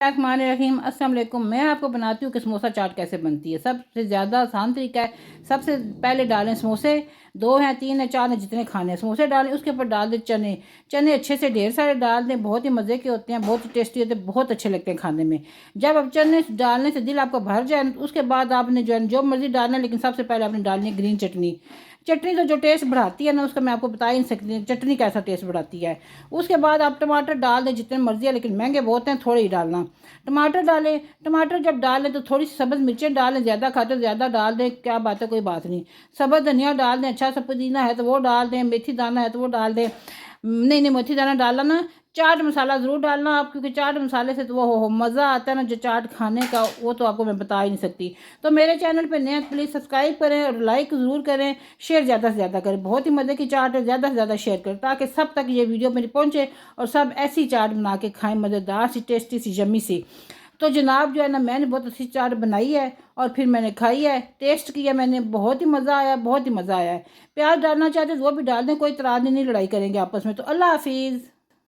रहीम अस्सलाम वालेकुम। मैं आपको बनाती हूँ कि समोसा चाट कैसे बनती है। सबसे ज़्यादा आसान तरीका है। सबसे पहले डालें समोसे, 2 हैं 3 हैं 4 हैं, जितने खाने हैं समोसे डालें। उसके ऊपर डाल दें चने। चने अच्छे से ढेर सारे डाल दें, बहुत ही मज़े के होते हैं, बहुत ही टेस्टी होते हैं, बहुत अच्छे लगते हैं खाने में। जब अब चने डालने से दिल आपका भर जाए तो उसके बाद आपने जो मर्ज़ी डालना है, लेकिन सबसे पहले आपने डालनी है ग्रीन चटनी। चटनी तो जो टेस्ट बढ़ाती है ना, उसका मैं आपको बता ही नहीं सकती चटनी कैसा टेस्ट बढ़ाती है। उसके बाद आप टमाटर डाल दें जितने मर्जी है, लेकिन महंगे बहुत हैं, थोड़े ही डालना। टमाटर डालें। टमाटर जब डालें तो थोड़ी सी सब्ज़ मिर्चें डालें, ज़्यादा खाते तो ज़्यादा डाल दें, क्या बात है, कोई बात नहीं। सब्ज़ धनिया डाल दें, अच्छा सा पुदीना है तो वो डाल दें, मेथी दाना है तो वो डाल दें। नहीं नहीं, मेथी दाना डालना ना। चाट मसाला ज़रूर डालना आप, क्योंकि चाट मसाले से तो वो हो मज़ा आता है ना जो चाट खाने का, वो तो आपको मैं बता ही नहीं सकती। तो मेरे चैनल पे नए प्लीज़ सब्सक्राइब करें और लाइक ज़रूर करें, शेयर ज़्यादा से ज़्यादा करें। बहुत ही मज़े की चाट है, ज़्यादा से ज़्यादा शेयर करें ताकि सब तक ये वीडियो मेरी पहुँचे और सब ऐसी चाट बना के खाएँ, मज़ेदार सी, टेस्टी सी, यम्मी सी। तो जनाब जो है ना, मैंने बहुत अच्छी चाट बनाई है और फिर मैंने खाई है, टेस्ट किया मैंने, बहुत ही मज़ा आया, बहुत ही मज़ा आया है। प्याज डालना चाहते तो वो भी डाल दें, कोई इतराज़ नहीं, लड़ाई करेंगे आपस में। तो अल्लाह हाफिज़।